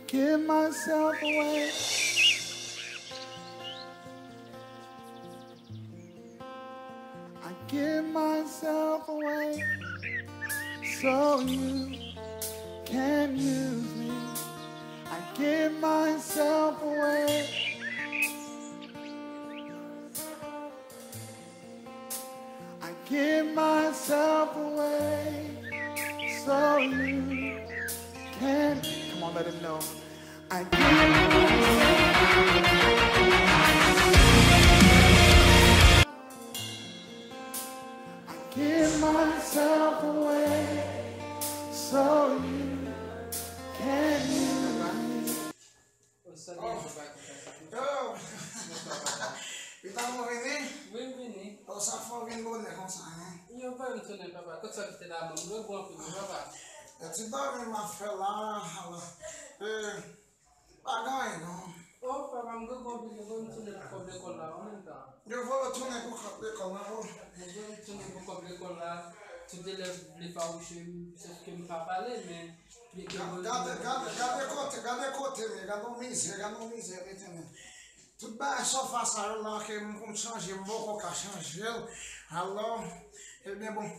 give myself away. I give myself away so you can use me. I give myself away. I give myself away so you can. Come on, let him know. I give myself away so you can use me. Estamos vini? Vini. O sa fo vin bon ne kon sa hein. Io pas un tonne papa, que ça te la mon bon pour papa. E ti do mi ma fe la hala. Pagai no. Oh papa, mon bon pour le tonne pour le colla en même temps. Eu vou tu ne ko ka pe ko na ho. Mon bon tonne pour le colla, tu te les faouches, c'est que me pas parler mais Gade kote mi, gade mise, entende? Tudo bem, só faça lá que não change, vou colocar change. Alors, eh bien bon,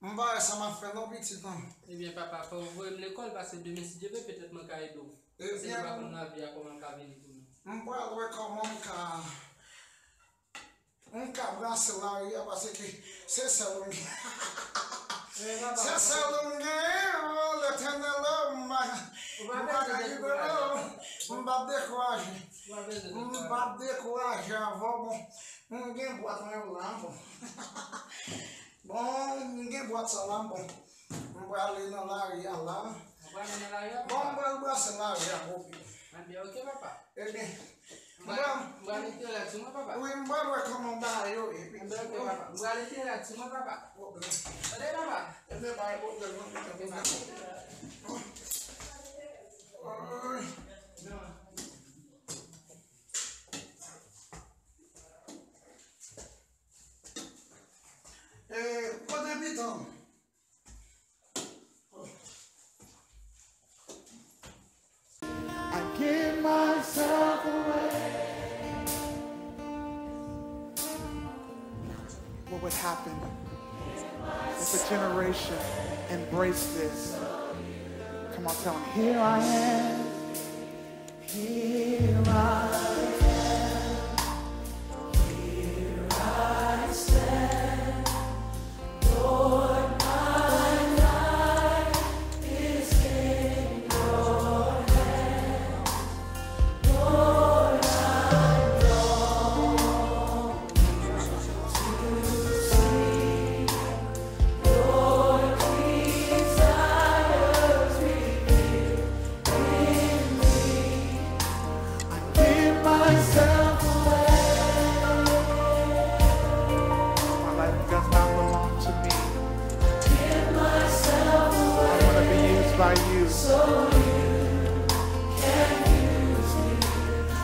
on va ça m'a fait non petit temps. Eh bien papa, faut voir l'école parce que demain si Dieu veut peut-être mon cahier d'eau. C'est pas qu'on a bien comment on va venir pour nous. On va voir comment on cabrasse lá e parce que c'est ça long. C'est ça long, le ténèbre, on va décourager. Não vai decorajar, vó. Ninguém bota meu lampo. Bom, ninguém bota essa lampa. Não vai ali na laria lá. Bom, vai essa laria, roupa. Mas é o que, papá? Ele. Vai ter lá cima, papá. O embora vai comandar eu. Vai ter lá cima, papá. Olha, papá. Ele vai. Pode então. I give myself away. What would happen if a generation embraced this? Come on, tell them, here I am. Here I am. Here I stand. Lord, my life is in your hands. Lord, I long to see your desires revealed in me. I give myself away. My life does not belong to me. Give myself away. I want to be used by you. So you can use me.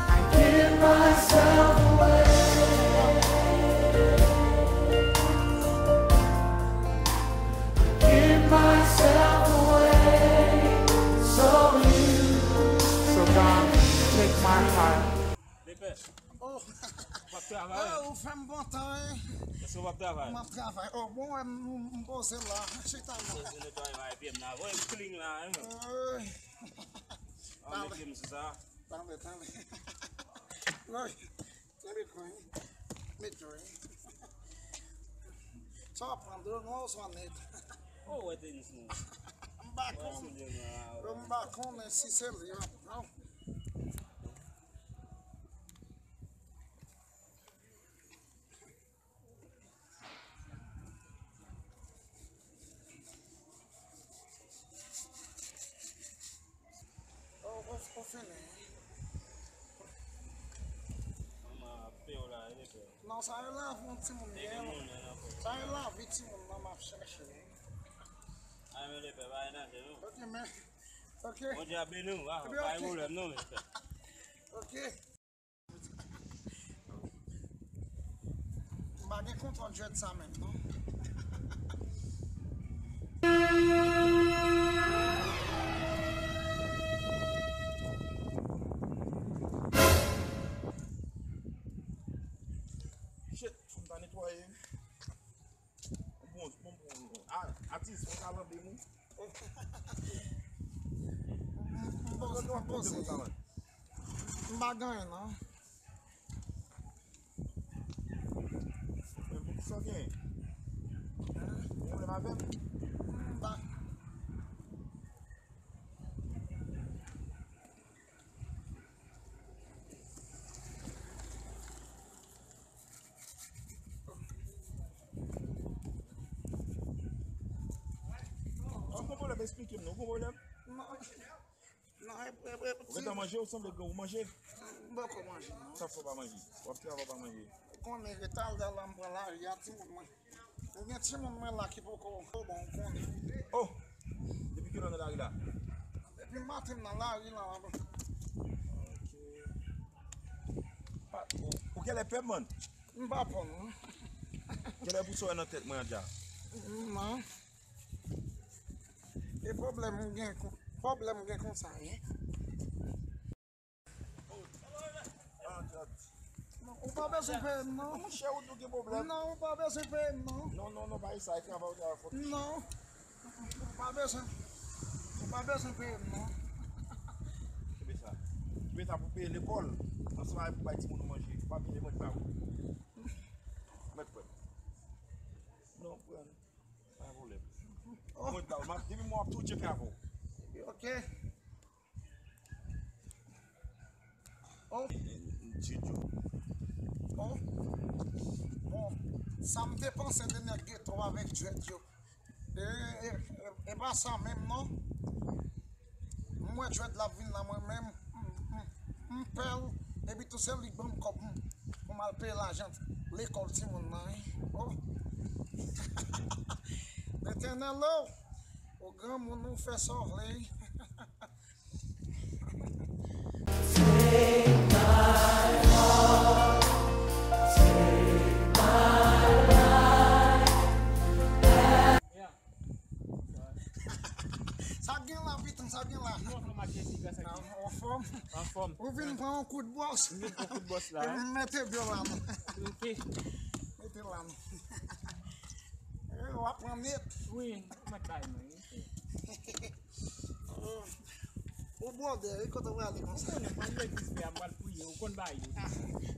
I give myself away. Give myself away. So God, take my heart. Oh, Trabalho. o femme bon temps, hein? Esse vai trabalhar. Mas trabalho. Oh, bom é um bom celular. Achei que tá bom. Ele vai vir na rua, ele clean lá, hein? Oi. Olha aqui, não tá? Tá ali. Oi. Sabe como? Metro. Só aprendeu não só neto. Oh, é isso. Um bacon nesse celular. Não. Vou finir. Não, saiu lá, vamos se mulher. Saiu lá, 20 minutos na marcha. Ok, man. Ok. Ok. Bagay kontrol jet sa men, non? nettoyer. Bon, artiste, on va l'enlever, nous. Bagan, non? Ça vient. Vous voulez ma même? Expliquez-moi, vous problème? Non, vous avez mangé, vous semblez que vous mangez? Beaucoup manger. Ça faut pas manger. Vous ne pas manger. Quand les rétals de l'ambre là, il y a tout le monde. Il y a tout le monde là qui peut bon. Oh! Depuis que l'on est là? Depuis matin, là, il là. Pour quel est le paiement? Je ne sais pas. Quel est le bouton dans la tête, moi, déjà? Non. Et problème comme ça, hein? On pas besoin de payer, non? Mon cher, vous avez problème? Non, on pas besoin de payer, non? Non, pas ça, il va faire. Non. On pas besoin de payer, non? Tu veux ça pour payer l'école? On se va pour bâtir mon manger. Pas payer mon bain. Mettre quoi? Non, pas de problème. Dis-moi tout check avant. Ok. Oh. Oh. Bon, ça me dépense de notre ghetto avec Dread. Et pas ça même, non? Moi, Dread la ville là, moi-même, je perds, et puis tout seul, il bon comme pour mal payer l'argent. L'école, si mon nom. Oh. L'éternel, au grand monde nous fait sortir. Ça vient là, putain, ça vient là. En forme. Vous venez prendre un coup de bosse. Mettez bien là. Mettez là. On va prendre net. Oui, Au bord de quand on va aller comme ça.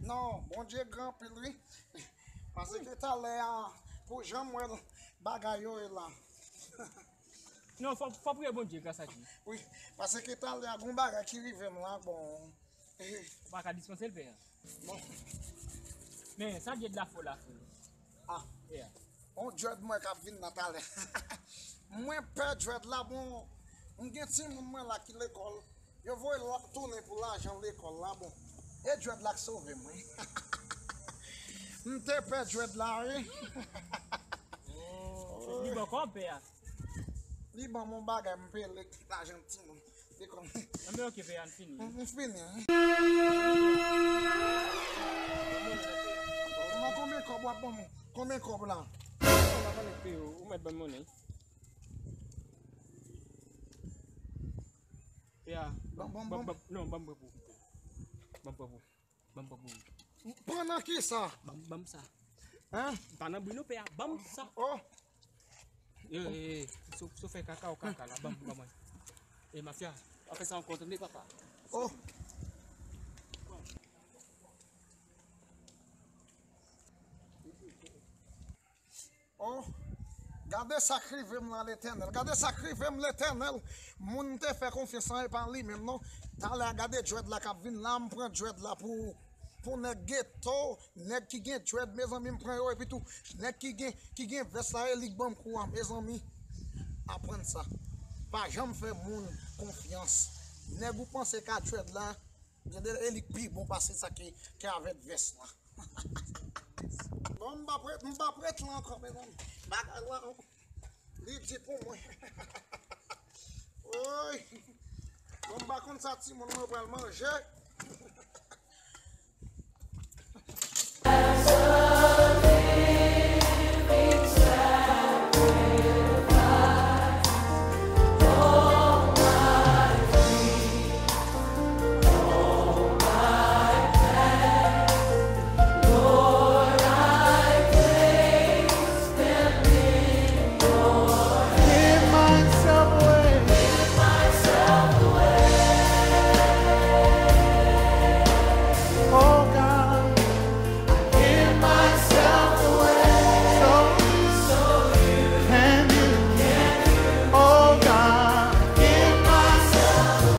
Non, bon Dieu grand pour lui. Parce que tu as l'air pour Jean-Moël Bagayo est là. Non, faut prier bon Dieu grâce à Dieu. Oui, parce que tu as l'air un bagage qui arrive là, bon. Pas qu'à dispenser le père. Bon. Mais ça dit de la folie. Ah. Yeah. On dread moi qui vient Natal. Moi père dread là bon. On get si moi là qui l'école. Je vois tourner pour l'argent l'école là bon. Et dread là sauver moi. On te père dread là. Oh, il va comme père. Il bon mon bagage me paye l'argent petit mon. C'est comme. Mais OK père fini. On fini. Combien de cob là? Vous mettez bonne monnaie. Yeah. Non, bam. Pendant qui ça? Bam ça. Hein? Pendant Bruno père, bam ça. Oh. So fait caca là, bam. Et ma fille, après ça on continue papa. Oh. Oh, gardez sacrifié dans l'éternel. Gardez sacrifié l'éternel. Moun te fait confiance en par lui même non. T'as la garder dread la cap vinn là, me prend dread là pour ne ghetto, nèg qui gen dread mes amis me prend yo et puis tout. Nèg qui gen veste là lig bam quoi mes amis. Apprendre ça. Pas jamais faire moun confiance. Nèg vous pensez qu'à dread là, gen de lig pi bon passer ça qui avec veste là. Bon, je ne vais pas prêter là encore, mais non. Il dit pour moi. Oui. Bon, je ne vais pas ça, si mon va le manger.